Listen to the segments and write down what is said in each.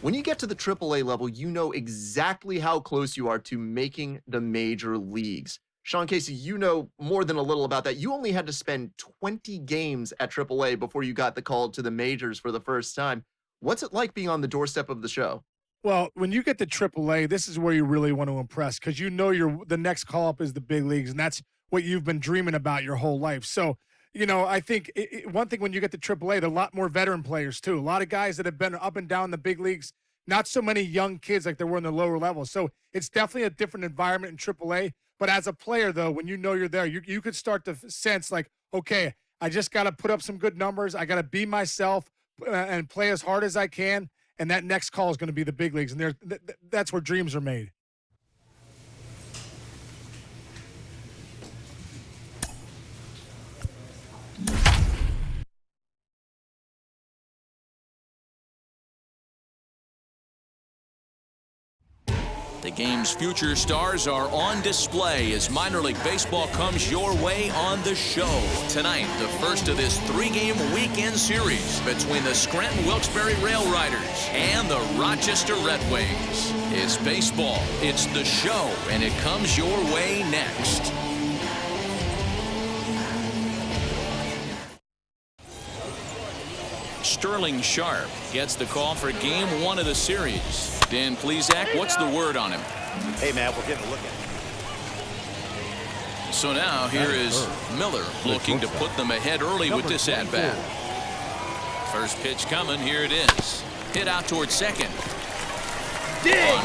When you get to the AAA level, you know exactly how close you are to making the major leagues. Sean Casey, you know more than a little about that. You only had to spend 20 games at AAA before you got the call to the majors for the first time. What's it like being on the doorstep of the show? Well, when you get to AAA, this is where you really want to impress because you know the next call up is the big leagues, and that's what you've been dreaming about your whole life. So, I think one thing when you get to AAA, there are a lot more veteran players too. A lot of guys that have been up and down the big leagues, not so many young kids like there were in the lower levels. So it's definitely a different environment in AAA. But as a player, though, when you know you're there, you could start to sense like, okay, I just got to put up some good numbers. I got to be myself and play as hard as I can. And that next call is going to be the big leagues. And that's where dreams are made. The game's future stars are on display as minor league baseball comes your way on the show. Tonight, the first of this three-game weekend series between the Scranton-Wilkes-Barre Rail Riders and the Rochester Red Wings. It's baseball, it's the show, and it comes your way next. Sterling Sharp gets the call for game one of the series. Dan Plesac, what's the word on him? Hey, man, we're getting a look at it. So now here is Miller looking to put them ahead early with this at-bat. First pitch coming. Here it is. Hit out towards second. Dig.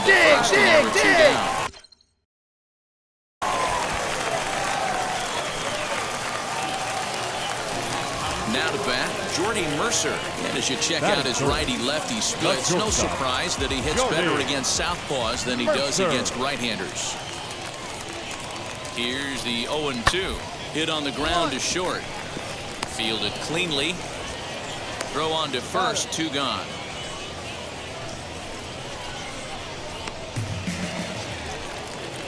Now to bat, Jordy Mercer. And as you check out his righty-lefty split, it's no surprise that he hits better against southpaws than he does against right-handers. Here's the 0-2. Hit on the ground to short. Fielded cleanly. Throw on to first, 2 gone.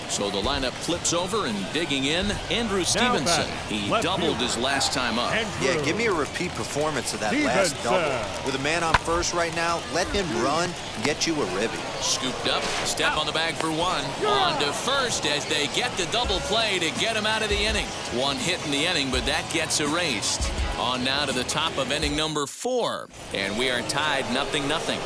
So the lineup flips over and digging in, Andrew Stevenson. He doubled his last time up. Yeah, give me a repeat performance of that last double. With a man on first right now, let him run and get you a ribby. Scooped up, step on the bag for 1. On to first as they get the double play to get him out of the inning. 1 hit in the inning, but that gets erased. On now to the top of inning number 4. And we are tied 0-0.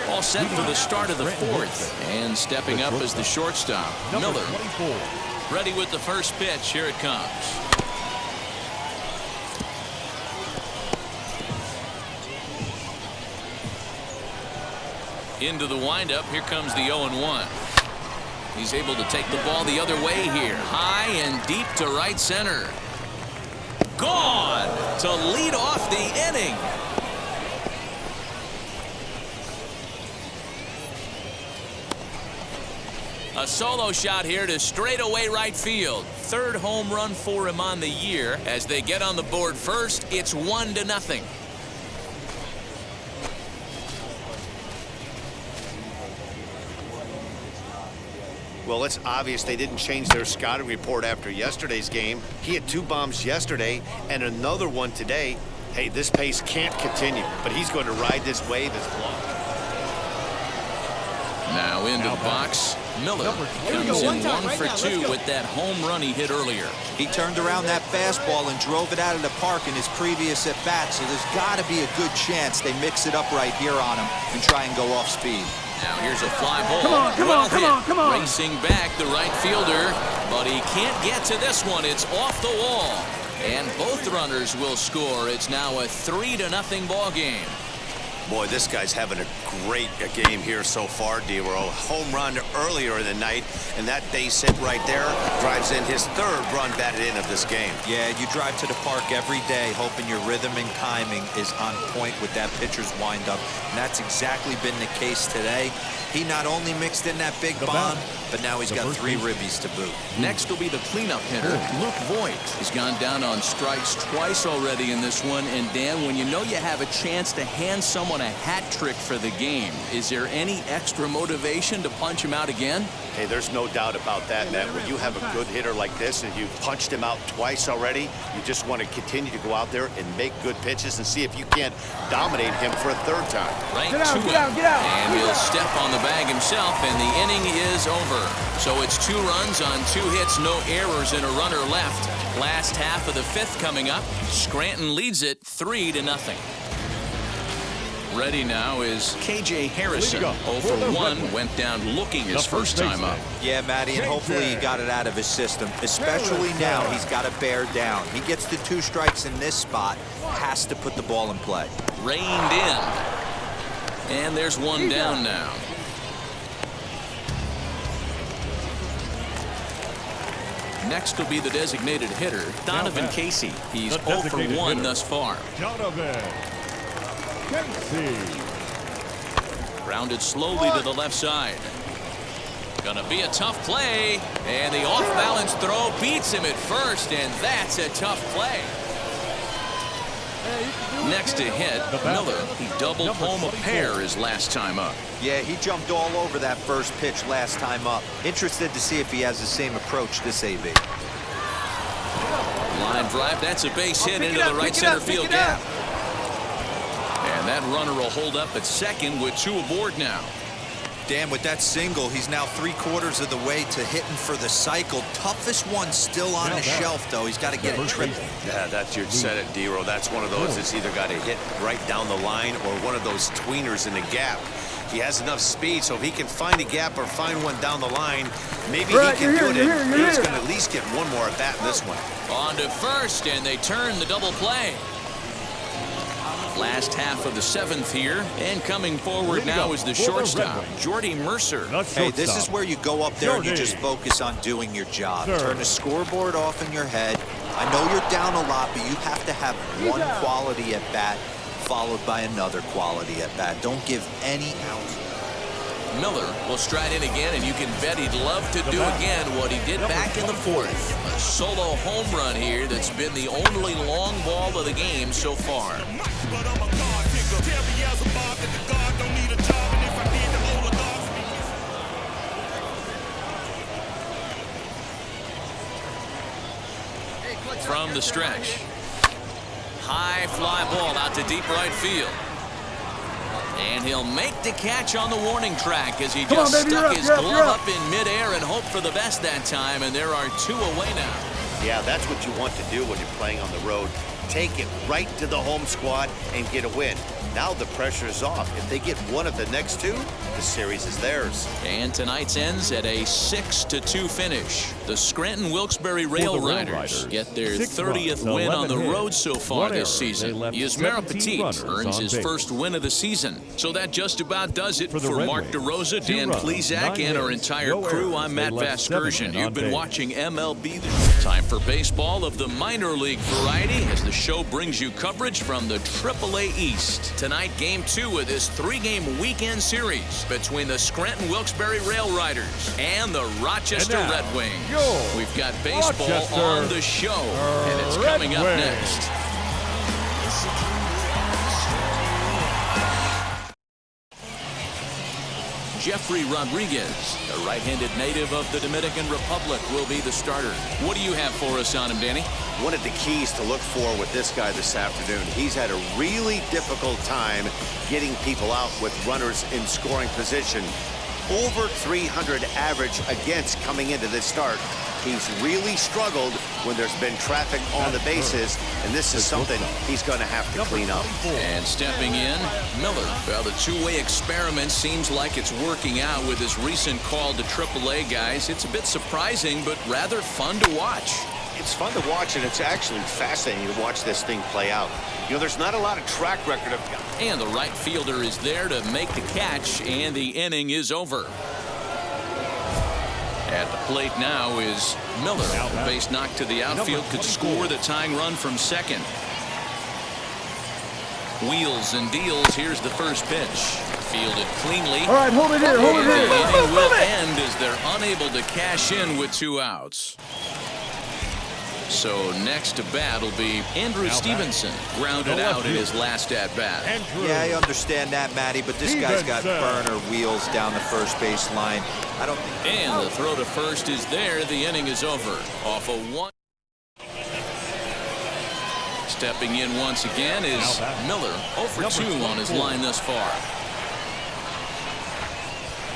All set for the start of the 4th. And stepping up as the shortstop, Miller. Ready with the first pitch. Here it comes. Into the windup. Here comes the 0-1. He's able to take the ball the other way here. High and deep to right center. Gone to lead off the inning. A solo shot here to straightaway right field. 3rd home run for him on the year. As they get on the board first, it's 1-0. Well, it's obvious they didn't change their scouting report after yesterday's game. He had 2 bombs yesterday and another one today. Hey, this pace can't continue, but he's going to ride this wave as long. Now into the box. Miller comes in 1 for 2 with that home run he hit earlier. He turned around that fastball and drove it out of the park in his previous at-bat, so there's got to be a good chance they mix it up right here on him and try and go off speed. Now here's a fly ball. Come on. Racing back the right fielder, but he can't get to this one. It's off the wall. And both runners will score. It's now a 3-0 ball game. Boy, this guy's having a great game here so far, D-Row. Home run earlier in the night, and that base hit right there drives in his 3rd run batted in of this game. Yeah, you drive to the park every day hoping your rhythm and timing is on point with that pitcher's windup, and that's exactly been the case today. He not only mixed in that big bomb, but now he's got 3 ribbies to boot. Next will be the cleanup hitter, Luke Voigt. He's gone down on strikes twice already in this one, and Dan, when you know you have a chance to hand someone a hat trick for the game. Is there any extra motivation to punch him out again? Hey, there's no doubt about that, Matt. When you have a good hitter like this and you've punched him out twice already, you just want to continue to go out there and make good pitches and see if you can't dominate him for a third time. Right to him. And he'll step on the bag himself, and the inning is over. So it's 2 runs on 2 hits, no errors, and a runner left. Last half of the 5th coming up. Scranton leads it 3-0. Ready now is KJ Harrison. 0 for 1, went down looking his first time up. Yeah, Matty, and hopefully he got it out of his system, especially now he's got to bear down. He gets the 2 strikes in this spot, has to put the ball in play. Reined in. And there's 1 down now. Next will be the designated hitter, Donovan Casey. He's 0 for 1 thus far. Donovan Casey. Rounded slowly to the left side. Gonna be a tough play. And the off-balance throw beats him at first, and that's a tough play. Next to hit, Miller. He doubled home a pair his last time up. Yeah, he jumped all over that first pitch last time up. Interested to see if he has the same approach this AB. Line drive, that's a base hit into the right center field gap. And that runner will hold up at second with 2 aboard now. Dan, with that single, he's now 3/4 of the way to hitting for the cycle. Toughest one still on the shelf, though. He's got to get it triple. Yeah, that's your set it, D-Row. That's one of those that's either got to hit right down the line or one of those tweeners in the gap. He has enough speed, so if he can find a gap or find one down the line, maybe he can do it. He's going to at least get one more at bat in this one. On to first, and they turn the double play. Last half of the 7th here, and coming forward now is the shortstop, Jordy Mercer. Hey, this is where you go up there and you just focus on doing your job. Turn the scoreboard off in your head. I know you're down a lot, but you have to have one quality at bat followed by another quality at bat. Don't give any out. Miller will stride in again, and you can bet he'd love to do again what he did back in the 4th. A solo home run here that's been the only long ball of the game so far. From the stretch. High fly ball out to deep right field. And he'll make the catch on the warning track as he just stuck his glove up in midair and hoped for the best that time, and there are 2 away now. Yeah, that's what you want to do when you're playing on the road. Take it right to the home squad and get a win. Now the pressure is off. If they get one of the next 2, the series is theirs. And tonight's ends at a 6-2 finish. The Scranton Wilkes-Barre Rail Riders get their 30th win on the road so far this season. Yasmera Petit earns his first win of the season. So that just about does it for Mark DeRosa, Dan Plesac, and our entire crew. I'm Matt Vasgersian. You've been watching MLB. Time for baseball of the minor league variety as the show brings you coverage from the AAA East. Tonight, Game 2 of this 3-game weekend series between the Scranton Wilkes-Barre Rail Riders and the Rochester Red Wings. We've got baseball on the show, and it's coming up next. Jeffrey Rodriguez, a right-handed native of the Dominican Republic, will be the starter. What do you have for us on him, Danny? One of the keys to look for with this guy this afternoon, he's had a really difficult time getting people out with runners in scoring position. Over 300 average against coming into this start. He's really struggled when there's been traffic on the bases, and this is something he's going to have to clean up. And stepping in, Miller. Well, the 2-way experiment seems like it's working out with his recent call to AAA, guys. It's a bit surprising, but rather fun to watch. It's fun to watch, and it's actually fascinating to watch this thing play out. You know, there's not a lot of track record of... And the right fielder is there to make the catch, and the inning is over. At the plate now is Miller. The base knock to the outfield could score the tying run from second. Wheels and deals. Here's the first pitch. Fielded cleanly. All right, hold it here. Hold it here. The inning will end as they're unable to cash in with 2 outs. So next to bat will be Andrew Stevenson, grounded out in his last at-bat. Yeah, I understand that, Matty, but this guy's got burner wheels down the first base line. I don't think... And the throw to first is there. The inning is over. Off a 1. Stepping in once again is Miller, 0 for 2 on his line thus far.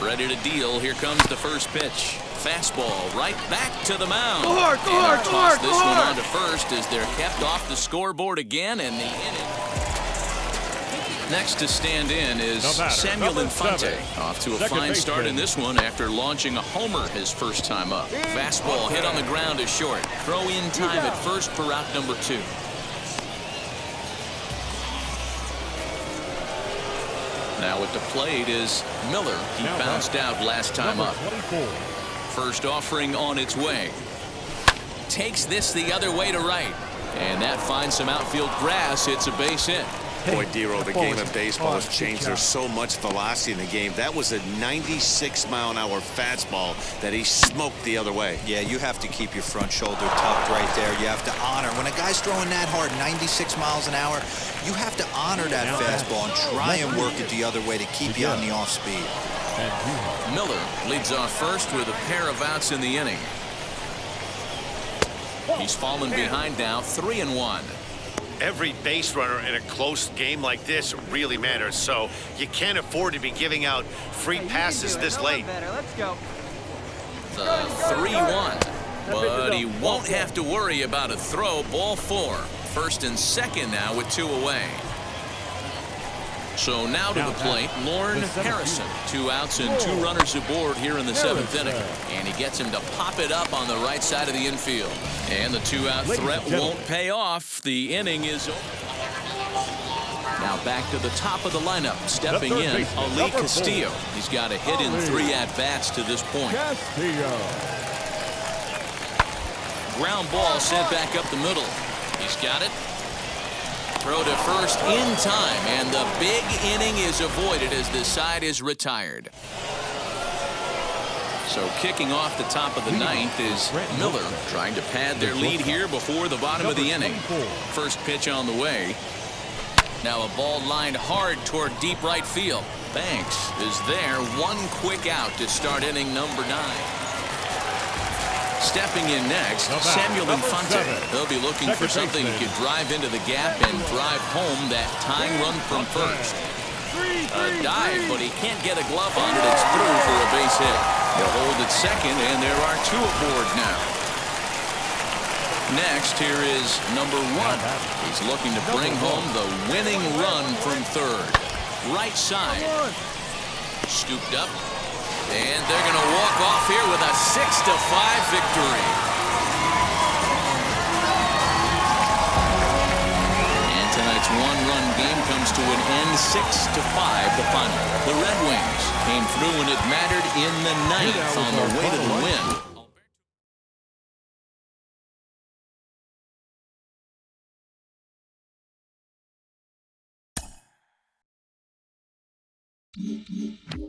Ready to deal. Here comes the first pitch. Fastball right back to the mound. Go hard, go hard, go hard, This one on to first as they're kept off the scoreboard again, and the inning. Next to stand in is Samuel Infante, off to a fine start in this one after launching a homer his first time up. Fastball hit on the ground is short. Throw in time at first for out number 2. Now at the plate is Miller. He bounced out last time up. First offering on its way. Takes this the other way to right. And that finds some outfield grass. It's a base hit. Boy, Dero, the game of baseball has changed. There's so much velocity in the game. That was a 96-mile-an-hour fastball that he smoked the other way. Yeah, you have to keep your front shoulder tucked right there. You have to honor. When a guy's throwing that hard, 96 miles an hour, you have to honor that fastball and try and work it the other way to keep you on the off speed. Miller leads off first with a pair of outs in the inning. He's fallen behind now, 3-1. Every base runner in a close game like this really matters, so you can't afford to be giving out free passes this late. The 3-1, but he won't have to worry about a throw. Ball 4. First and second now with 2 away. So now to the plate, Lorne Harrison. 2 outs and 2 runners aboard here in the 7th inning. And he gets him to pop it up on the right side of the infield. And the 2-out threat won't pay off. The inning is over. Now back to the top of the lineup. Stepping in, Ali Castillo. He's got a hit in 3 at-bats to this point. Ground ball sent back up the middle. He's got it. Throw to first in time, and the big inning is avoided as the side is retired. So kicking off the top of the 9th is Miller, trying to pad their lead here before the bottom of the inning. First pitch on the way. Now a ball lined hard toward deep right field. Banks is there. 1 quick out to start inning number 9. Stepping in next, Samuel Infante. They'll be looking for something he could drive into the gap and drive home that tying run from first. A dive, but he can't get a glove on it. It's through for a base hit. He'll hold at second, and there are 2 aboard now. Next, here is number 1. He's looking to bring home the winning run from third. Right side. Scooped up. And they're going to walk off here with a 6-5 victory. And tonight's 1-run game comes to an end, 6-5 the final. The Red Wings came through and it mattered in the 9th on the way to the win.